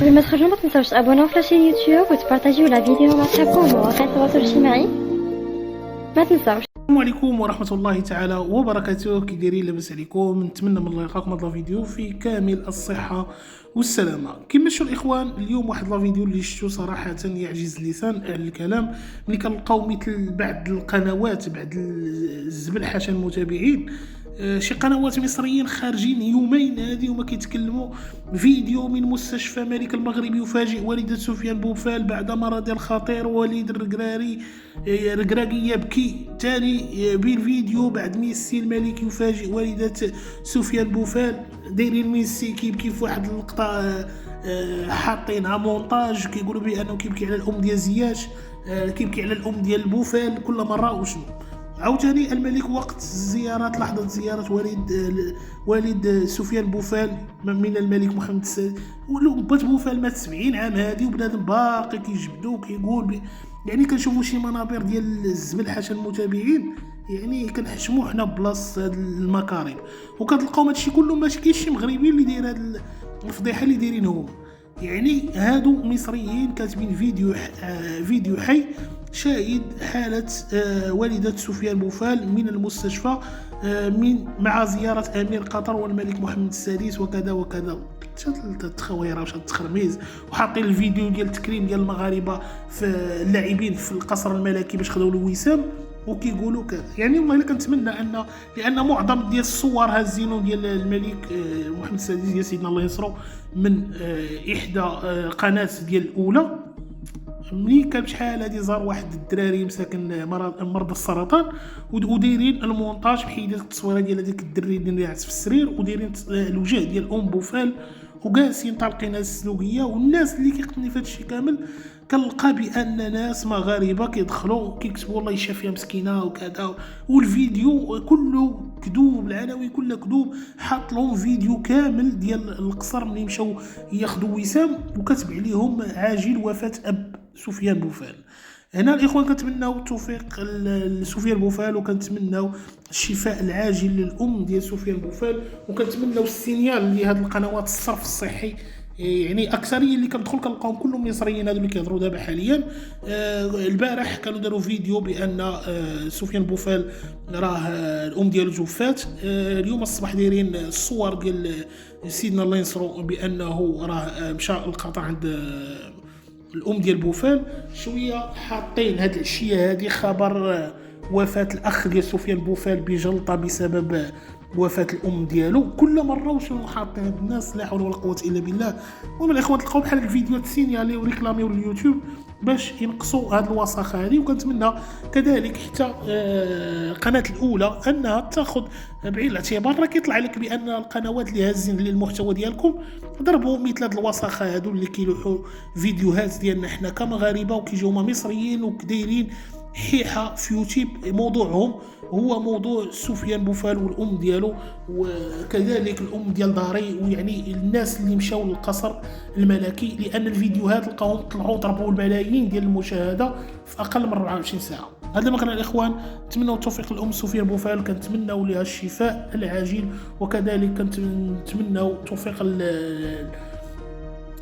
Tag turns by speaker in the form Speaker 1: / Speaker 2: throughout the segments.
Speaker 1: قبل ما تخرجوا ما تنساوش تابوناو في لاشين يوتيوب وتبارطاجيو لا فيديو مع صحابكم ومواقع التواصل الاجتماعي. ما تنساوش.
Speaker 2: السلام عليكم ورحمه الله تعالى وبركاته. كي دايرين؟ لاباس عليكم؟ نتمنى من الله يلقاكم هذا الفيديو في كامل الصحه والسلامه. كما شفتوا الاخوان، اليوم واحد لا فيديو اللي شفتو صراحه يعجز اللسان على الكلام. ملي كنلقاو مثل بعض القنوات، بعض الزبلحه المتابعين، شي قنوات مصريين خارجين يومين هذه وما كيتكلموا. فيديو من مستشفى ملك المغرب يفاجئ والدة سفيان بوفال بعد مرض الخطير. وليد الركراكي يبكي. ثاني بالفيديو بعد ميسي الملك يفاجئ والدة سفيان بوفال. دايرين ميسي كيبكي في واحد اللقطة، حاطينها مونتاج كيقولوا بانه كيبكي على الام ديال زياش، كيبكي على الام ديال بوفال كل مره. وشنو عاوتاني الملك وقت الزيارات، لحظة زيارة والد سفيان بوفال من الملك محمد السادس. بات بوفال مات 70 عام هذه وبنادم باقي كيجبدو كيقول يعني كنشوفوا شي منابر ديال الزبلحه المتابعين، يعني كنحشموا حنا بلاص هاد المكارم، وكتلقاو هادشي كله ماشي كاين شي مغربي اللي داير هاد الفضيحه اللي دايرين هما. يعني هادو مصريين كاتبين فيديو حي شاهد حالة والدة سفيان بوفال من المستشفى مع زيارة أمير قطر والملك محمد السادس وكذا وكذا. التخويره وش التخرميز، وحاطين الفيديو ديال التكريم ديال المغاربه في اللاعبين في القصر الملكي باش خداو له وسام وكيقولوا كذا. يعني والله الا كنتمنى لان معظم ديال الصور هازينو ديال الملك محمد السادس ديال سيدنا الله ينصرو من احدى قناه ديال الاولى. ملي كان بشحال هادي زار واحد الدراري مساكن مرض السرطان ودايرين المونتاج بحيدة التصويره ديال هذاك الدري اللي قاعد في السرير، ودايرين الوجه ديال ام بوفال وجالسين طالقين السلوكيه. والناس اللي كيقتلني في هادشي كامل كنلقى بان ناس مغاربه كيدخلوا كيكتبوا الله يشافيها مسكينه وكذا، والفيديو كله كذوب، العناوين كلها كذوب. حاط لهم فيديو كامل ديال القصر ملي مشاو ياخذوا وسام وكتب عليهم عاجل وفاه اب سفيان بوفال. هنا الاخوان كنتمناو التوفيق لسفيان بوفال، وكنتمناو الشفاء العاجل للام ديال سفيان بوفال، وكنتمناو السينيال لهاد القنوات الصرف الصحي. يعني اكثريه اللي كندخل كنلقاهم كلهم مصريين هادو اللي كيهضروا دابا حاليا. البارح كانوا داروا فيديو بان سفيان بوفال راه الام ديالو توفات. اليوم الصباح دايرين الصور ديال سيدنا الله ينصرو بانه راه مشى لقطع عند الام ديال بوفال. شويه حاطين هاد الاشياء هادي خبر وفاه الاخ ديال سفيان بوفال بجلطه بسبب وفاه الام ديالو. كل مره وشنو حاطين هاد الناس، لا حول ولا قوه الا بالله. المهم الاخوان تلقاو بحال الفيديوهات سينيالي وريكلاميو لليوتيوب باش ينقصوا هاد الوساخه هذه. وكنتمنى كذلك حتى قناه الاولى انها تاخذ بعين الاعتبار. راه كيطلع لك بان القنوات اللي هازين للمحتوى ديالكم ضربوا مثل هاد الوساخه هادو اللي كيلوحوا فيديوهات ديالنا حنا كمغاربه وكيجيو هما مصريين وكدايرين حيحه في يوتيوب. موضوعهم هو موضوع سفيان بوفال والام ديالو، وكذلك الام ديال داري، ويعني الناس اللي مشاو للقصر الملكي، لان الفيديوهات لقاهم طلعوا ضربوا الملايين ديال المشاهده في اقل من 24 ساعه. هذا ما كان الاخوان. نتمنوا التوفيق للام سفيان بوفال، كنتمنوا لها الشفاء العاجل، وكذلك كنتمنوا التوفيق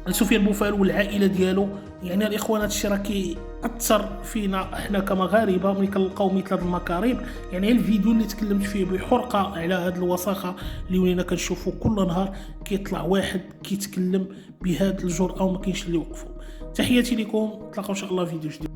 Speaker 2: سفيان بوفال والعائله ديالو. يعني الاخوان هادشي راه كيأثر فينا احنا كمغاربه ملي كنلقاو مثل هاد المكارم. يعني الفيديو اللي تكلمت فيه بحرقه على هاد الوساخه اللي ولينا كنشوفوا كل نهار، كيطلع واحد كيتكلم بهاد الجرأه وما كاينش اللي يوقفوا. تحياتي لكم، نتلاقاو ان شاء الله فيديو جديد.